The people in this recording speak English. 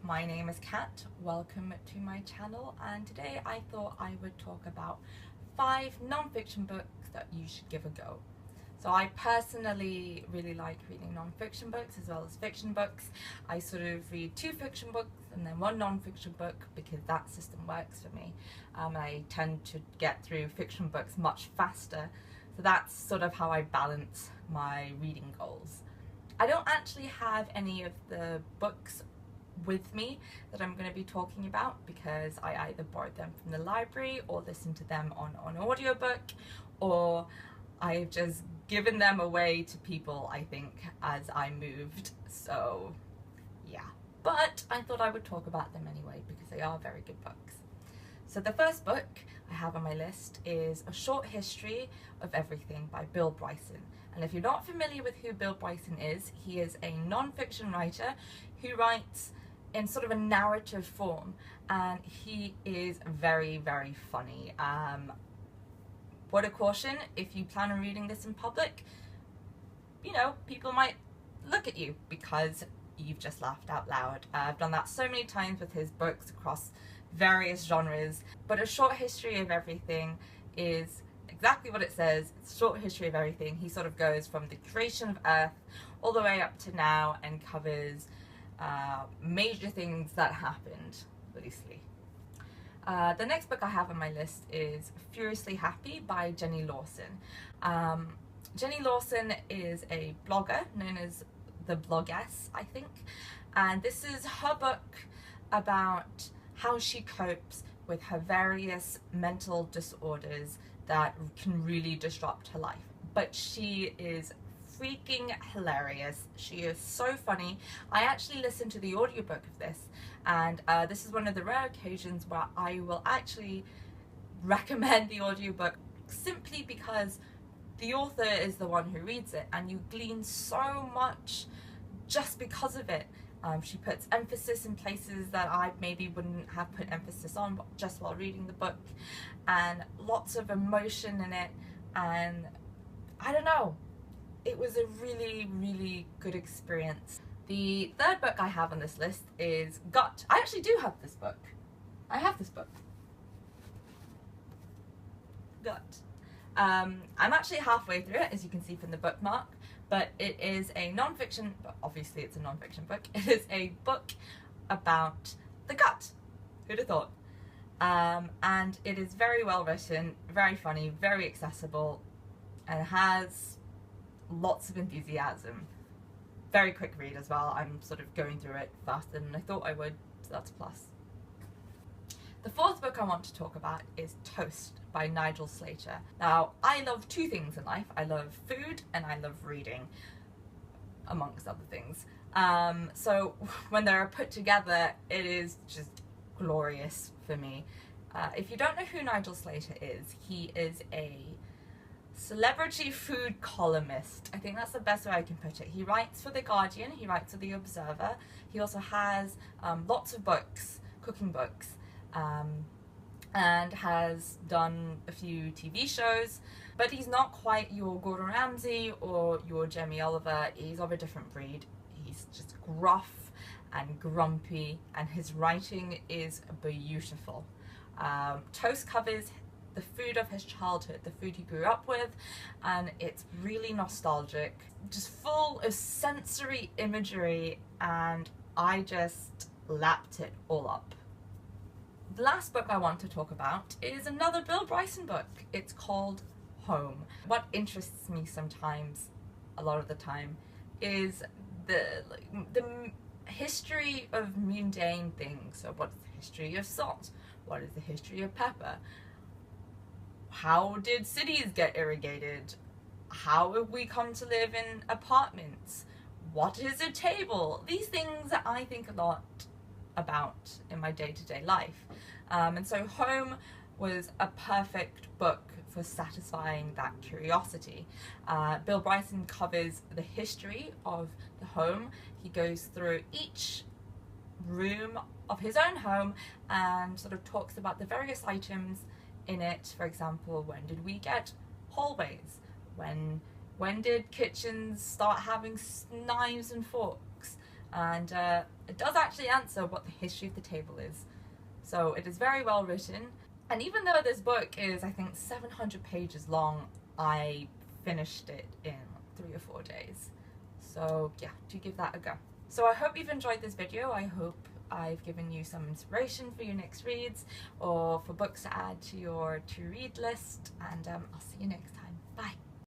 my name is Kat, welcome to my channel, and today I thought I would talk about 5 non-fiction books that you should give a go. So I personally really like reading non-fiction books as well as fiction books. I sort of read 2 fiction books and then 1 non-fiction book because that system works for me. I tend to get through fiction books much faster, so that's sort of how I balance my reading goals. I don't actually have any of the books with me that I'm going to be talking about because I either borrowed them from the library or listened to them on audiobook, or I've just given them away to people, I think, as I moved. So yeah, but I thought I would talk about them anyway because they are very good books. So the first book I have on my list is A Short History of Everything by Bill Bryson. And if you're not familiar with who Bill Bryson is, he is a non-fiction writer who writes in sort of a narrative form, and he is very, very funny. Word of caution, if you plan on reading this in public, you know, people might look at you because you've just laughed out loud. I've done that so many times with his books across various genres, but A Short History of Everything is exactly what it says. It's a short history of everything. He sort of goes from the creation of Earth all the way up to now and covers major things that happened, loosely. The next book I have on my list is Furiously Happy by Jenny Lawson. Jenny Lawson is a blogger known as the Bloggess, I think, and this is her book about how she copes with her various mental disorders that can really disrupt her life. But she is freaking hilarious. She is so funny. I actually listened to the audiobook of this, and this is one of the rare occasions where I will actually recommend the audiobook simply because the author is the one who reads it, and you glean so much just because of it. She puts emphasis in places that I maybe wouldn't have put emphasis on just while reading the book, and lots of emotion in it, and I don't know, it was a really, really good experience. The third book I have on this list is Gut. I actually do have this book. I have this book. Gut. I'm actually halfway through it, as you can see from the bookmark, but it is a non-fiction, obviously it's a non-fiction book, it is a book about the gut. Who'd have thought? And it is very well written, very funny, very accessible, and has lots of enthusiasm. Very quick read as well. I'm sort of going through it faster than I thought I would, so that's a plus. The fourth book I want to talk about is Toast by Nigel Slater. Now, I love 2 things in life. I love food and I love reading, amongst other things. So when they're put together, it is just glorious for me. If you don't know who Nigel Slater is, he is a celebrity food columnist. I think that's the best way I can put it. He writes for The Guardian, he writes for The Observer. He also has lots of books, cooking books, and has done a few TV shows, but he's not quite your Gordon Ramsay or your Jamie Oliver. He's of a different breed. He's just gruff and grumpy, and his writing is beautiful. Toast covers the food of his childhood, the food he grew up with, and it's really nostalgic, just full of sensory imagery, and I just lapped it all up. The last book I want to talk about is another Bill Bryson book. It's called Home. What interests me sometimes, a lot of the time, is the history of mundane things. So what's the history of salt? What is the history of pepper? How did cities get irrigated? How have we come to live in apartments? What is a table? These things that I think a lot about in my day-to-day life. And so Home was a perfect book for satisfying that curiosity. Bill Bryson covers the history of the home. He goes through each room of his own home and sort of talks about the various items in it. For example, when did we get hallways? When did kitchens start having knives and forks? and it does actually answer what the history of the table is. So it is very well written, and even though this book is, I think, 700 pages long, I finished it in 3 or 4 days. So yeah, do give that a go. So I hope you've enjoyed this video. I hope I've given you some inspiration for your next reads or for books to add to your to-read list, and I'll see you next time. Bye!